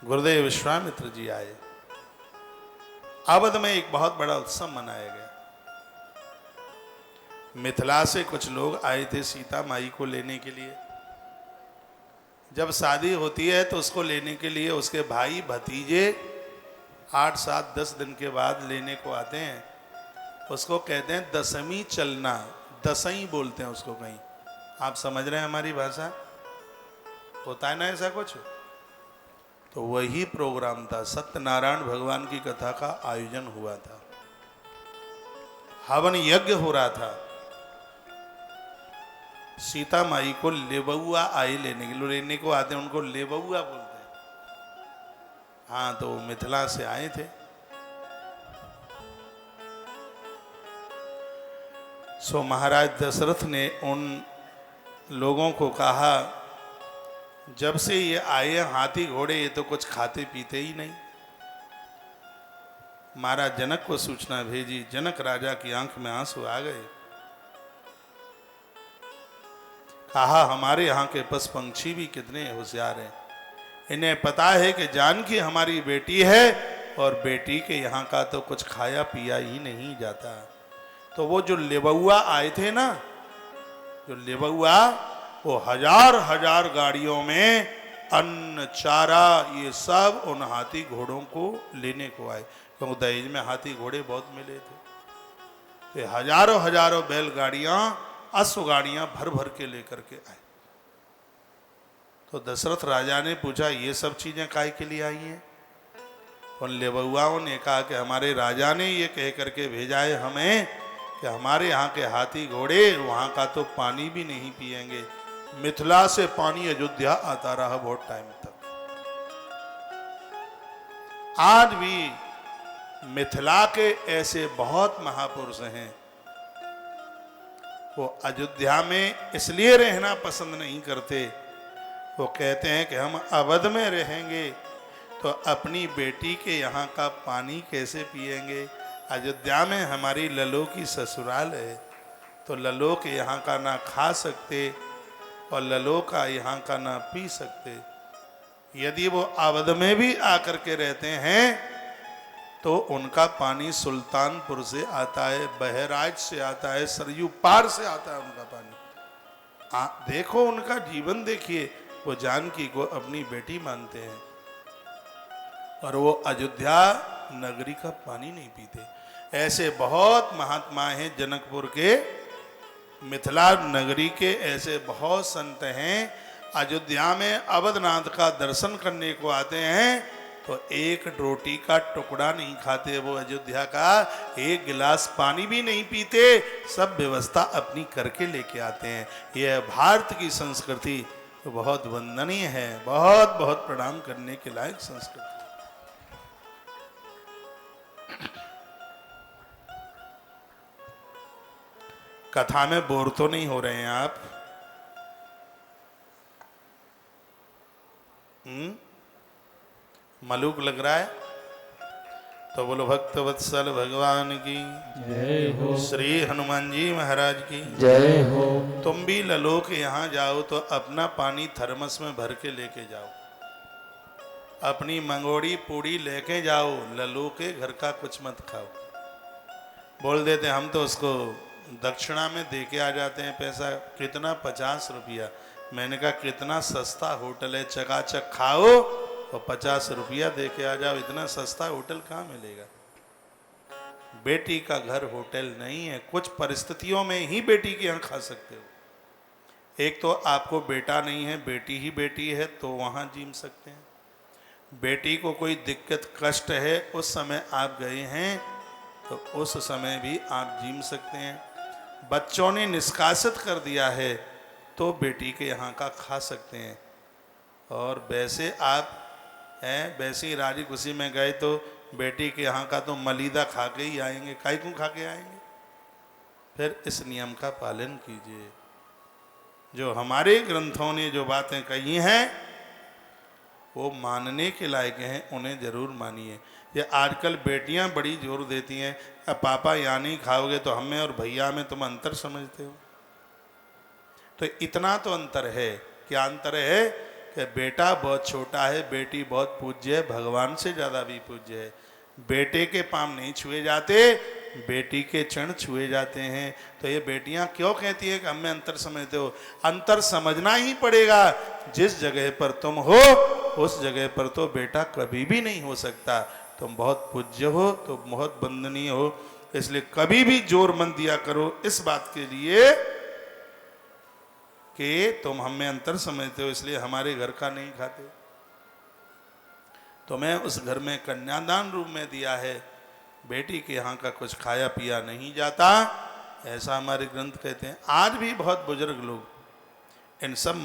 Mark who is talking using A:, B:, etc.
A: गुरुदेव विश्वामित्र जी आए। अवध में एक बहुत बड़ा उत्सव मनाया गया। मिथिला से कुछ लोग आए थे सीता माई को लेने के लिए। जब शादी होती है तो उसको लेने के लिए उसके भाई भतीजे 8, 7, 10 दिन के बाद लेने को आते हैं। उसको कहते हैं दशमी चलना, दसई बोलते हैं उसको। कहीं आप समझ रहे हैं हमारी भाषा? होता है ना ऐसा कुछ। तो वही प्रोग्राम था, सत्यनारायण भगवान की कथा का आयोजन हुआ था, हवन यज्ञ हो रहा था। सीता माई को लेबुआ आए लेने के लिए, लेने को आते हैं उनको लेबुआ बोलते हैं। हाँ, तो मिथिला से आए थे। सो महाराज दशरथ ने उन लोगों को कहा, जब से ये आए हाथी घोड़े, ये तो कुछ खाते पीते ही नहीं। महाराज जनक को सूचना भेजी। जनक राजा की आंख में आंसू आ गए। कहा, हमारे यहाँ के पशु पंछी भी कितने होशियार हैं। इन्हें पता है कि जानकी हमारी बेटी है और बेटी के यहाँ का तो कुछ खाया पिया ही नहीं जाता। तो वो जो लेबुआ आए थे ना, जो लेबुआ, वो हजार हजार गाड़ियों में अन्न चारा ये सब उन हाथी घोड़ों को लेने को आए, क्योंकि दहेज में हाथी घोड़े बहुत मिले थे। तो हजारों हजारों बैलगाड़ियां, अश्वगाड़ियां भर भर के लेकर के आए। तो दशरथ राजा ने पूछा, ये सब चीजें काहे के लिए आई हैं? उन लेबुआओं ने कहा कि हमारे राजा ने ये कह करके भेजा है हमें कि हमारे यहाँ के हाथी घोड़े वहाँ का तो पानी भी नहीं पिएंगे। मिथिला से पानी अयोध्या आता रहा बहुत टाइम तक। आज भी मिथिला के ऐसे बहुत महापुरुष हैं, वो अयोध्या में इसलिए रहना पसंद नहीं करते। वो कहते हैं कि हम अवध में रहेंगे तो अपनी बेटी के यहाँ का पानी कैसे पिएंगे। अयोध्या में हमारी ललो की ससुराल है, तो ललो के यहाँ का ना खा सकते और ललो का यहाँ का ना पी सकते। यदि वो अवध में भी आकर के रहते हैं तो उनका पानी सुल्तानपुर से आता है, बहराइच से आता है, सरयू पार से आता है उनका पानी। देखो उनका जीवन देखिए, वो जानकी को अपनी बेटी मानते हैं और वो अयोध्या नगरी का पानी नहीं पीते। ऐसे बहुत महात्मा हैं जनकपुर के, मिथिला नगरी के ऐसे बहुत संत हैं। अयोध्या में अवधनाथ का दर्शन करने को आते हैं तो एक रोटी का टुकड़ा नहीं खाते वो अयोध्या का, एक गिलास पानी भी नहीं पीते, सब व्यवस्था अपनी करके लेके आते हैं। यह भारत की संस्कृति बहुत वंदनीय है, बहुत बहुत प्रणाम करने के लायक संस्कृति। कथा में बोर तो नहीं हो रहे हैं आप? मलूक लग रहा है? तो बोलो भक्त वत्सल भगवान की
B: जय हो,
A: श्री हनुमान जी महाराज की
B: जय हो।
A: तुम भी ललो के यहाँ जाओ तो अपना पानी थर्मस में भर के लेके जाओ, अपनी मंगोड़ी पूड़ी लेके जाओ, ललो के घर का कुछ मत खाओ। बोल देते हम तो उसको दक्षिणा में दे के आ जाते हैं पैसा। कितना? 50 रुपया। मैंने कहा कितना सस्ता होटल है, चकाचक खाओ और 50 रुपया दे के आ जाओ। इतना सस्ता होटल कहाँ मिलेगा? बेटी का घर होटल नहीं है। कुछ परिस्थितियों में ही बेटी के यहाँ खा सकते हो। एक तो आपको बेटा नहीं है, बेटी ही बेटी है, तो वहाँ जीम सकते हैं। बेटी को कोई दिक्कत कष्ट है, उस समय आप गए हैं तो उस समय भी आप जीम सकते हैं। बच्चों ने निष्कासित कर दिया है तो बेटी के यहाँ का खा सकते हैं। और वैसे आप हैं, वैसे ही राजी खुशी में गए तो बेटी के यहाँ का तो मलीदा खा के ही आएंगे। काहे क्यों खा के आएंगे? फिर इस नियम का पालन कीजिए। जो हमारे ग्रंथों ने जो बातें कही हैं वो मानने के लायक हैं, उन्हें जरूर मानिए। ये आजकल बेटियां बड़ी जोर देती हैं, अब पापा यहाँ नहीं खाओगे तो हमें और भैया में तुम अंतर समझते हो। तो इतना तो अंतर है। क्या अंतर है कि बेटा बहुत छोटा है, बेटी बहुत पूज्य है, भगवान से ज़्यादा भी पूज्य है। बेटे के पाँव नहीं छुए जाते, बेटी के चरण छुए जाते हैं। तो ये बेटियां क्यों कहती है कि हमें अंतर समझते हो? अंतर समझना ही पड़ेगा। जिस जगह पर तुम हो उस जगह पर तो बेटा कभी भी नहीं हो सकता। तुम बहुत पूज्य हो, तो बहुत वंदनीय हो, इसलिए कभी भी जोर मत दिया करो इस बात के लिए कि तुम हमें अंतर समझते हो इसलिए हमारे घर का नहीं खाते। तुम्हें उस घर में कन्यादान रूप में दिया है, बेटी के यहाँ का कुछ खाया पिया नहीं जाता, ऐसा हमारे ग्रंथ कहते हैं। आज भी बहुत बुजुर्ग लोग इन सब